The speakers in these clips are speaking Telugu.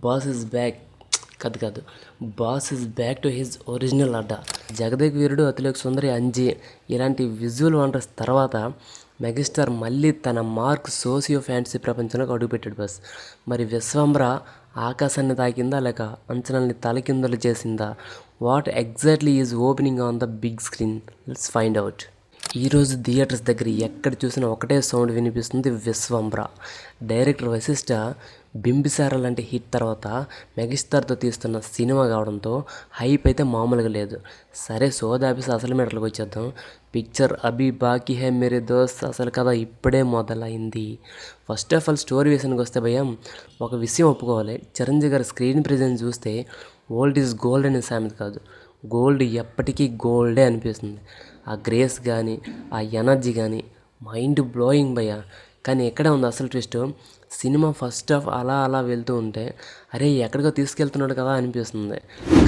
బాస్ ఇస్ బ్యాక్ కాదు boss is back to his original అడ్డా. జగదేక్ వీరుడు, అతిలోక సుందరి, అంజి ఇలాంటి విజువల్ వండర్స్ తర్వాత మెగాస్టార్ మళ్ళీ తన మార్క్ సోషియో ఫ్యాంటసీ ప్రపంచంలోకి అడుగుపెట్టాడు బస్. మరి విశ్వంబర ఆకాశాన్ని తాకిందా లేక అంచనాల్ని తలకిందులు చేసిందా? What exactly is opening on the big screen? Let's find out. ఈరోజు థియేటర్స్ దగ్గర ఎక్కడ చూసినా ఒకటే సౌండ్ వినిపిస్తుంది, విశ్వంబర. డైరెక్టర్ వశిష్ఠ బింబిసార లాంటి హిట్ తర్వాత మెగాస్టార్తో తీస్తున్న సినిమా కావడంతో హైప్ అయితే మామూలుగా లేదు. సరే సోదాపిసి అసలు మెడలకు వచ్చేద్దాం. పిక్చర్ అభి బాకీ హై మేరే దోస్త్ అసలు కథ ఇప్పుడే మొదలైంది. ఫస్ట్ ఆఫ్ ఆల్ స్టోరీ విషయానికి వస్తే భయం, ఒక విషయం ఒప్పుకోవాలి. చిరంజీవి గారి స్క్రీన్ ప్రెజెన్స్ చూస్తే ఓల్డ్ ఈజ్ గోల్డ్ అనే సామెత కాదు, గోల్డ్ ఎప్పటికీ గోల్డే అనిపిస్తుంది. ఆ గ్రేస్ కానీ ఆ ఎనర్జీ కానీ మైండ్ బ్లోయింగ్ భయ్య. కానీ ఎక్కడే ఉంది అసలు ట్విస్ట్? సినిమా ఫస్ట్ హాఫ్ అలా అలా వెళ్తూ ఉంటే అరే ఎక్కడికో తీసుకెళ్తున్నాడు కదా అనిపిస్తుంది.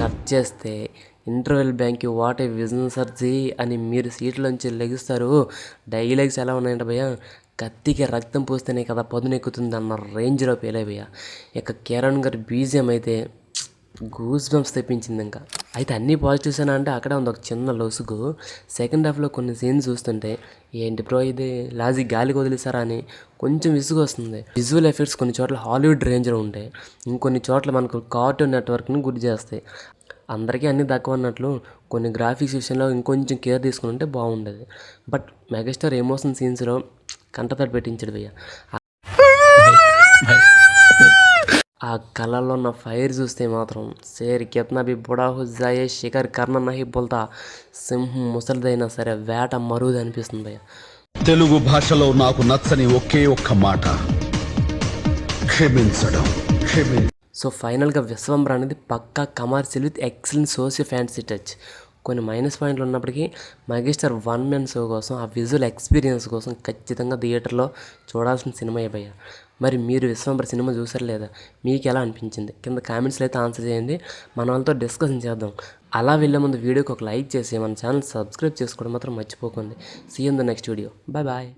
కట్ చేస్తే ఇంటర్వెల్ బ్యాంక్కి వాట్ ఏ విజన్ సర్జీ అని మీరు సీట్లోంచి లెగుస్తారు. డైలాగ్స్ ఎలా ఉన్నాయంటే భయ్య, కత్తికి రక్తం పూస్తేనే కదా పదునెక్కుతుంది అన్న రేంజ్లో పేలే భయ్య. ఇక కిరణ్ గారి బీజియం అయితే గూస్ బంప్స్ తెప్పించింది. ఇంకా అయితే అన్నీ పాజిటివ్స్ అని అంటే అక్కడే ఉంది ఒక చిన్న లొసుగు. సెకండ్ హాఫ్లో కొన్ని సీన్స్ చూస్తుంటే ఏంటి బ్రో ఇది లాజిక్ గాలికి వదిలేసారా అని కొంచెం విసుగు వస్తుంది. విజువల్ ఎఫెక్ట్స్ కొన్ని చోట్ల హాలీవుడ్ రేంజ్లో ఉంటాయి, ఇంకొన్ని చోట్ల మనకు కార్టూన్ నెట్వర్క్ని గుర్తు చేస్తాయి. అందరికీ అన్నీ తక్కువ అన్నట్లు కొన్ని గ్రాఫిక్స్ విషయంలో ఇంకొంచెం కేర్ తీసుకుని ఉంటే బాగుండేది. బట్ మెగాస్టార్ ఎమోషన్ సీన్స్లో కంటతడి పెట్టించాడు భయ్య. ఆ కళల్లో ఉన్న ఫైర్ చూస్తే మాత్రం షేర్ కిత్నా భీ బుడా హో జాయే శిఖర్ కర్ణ నహి బోల్తా, సింహం ముసలిదైనా సరే వేట మరుది అనిపిస్తుంది భయ్య. తెలుగు భాషలో నాకు నచ్చని ఒకే ఒక్క మాట క్షమించడం. సో ఫైనల్గా విశ్వంబర అనేది పక్కా commercial with excellent socio fantasy touch. కొన్ని మైనస్ పాయింట్లు ఉన్నప్పటికీ మెగాస్టార్ వన్ మ్యాన్ షో కోసం, ఆ విజువల్ ఎక్స్పీరియన్స్ కోసం ఖచ్చితంగా థియేటర్లో చూడాల్సిన సినిమా భయ్య. మరి మీరు విశ్వంబర సినిమా చూసారు లేదా? మీకు ఎలా అనిపించింది? కింద కామెంట్స్లో అయితే ఆన్సర్ చేయండి, మన వాళ్ళతో డిస్కషన్ చేద్దాం. అలా వెళ్ళే ముందు వీడియోకి ఒక లైక్ చేసి మన ఛానల్ సబ్స్క్రైబ్ చేసుకోవడం మాత్రం మర్చిపోకండి. See you in the next video. Bye bye.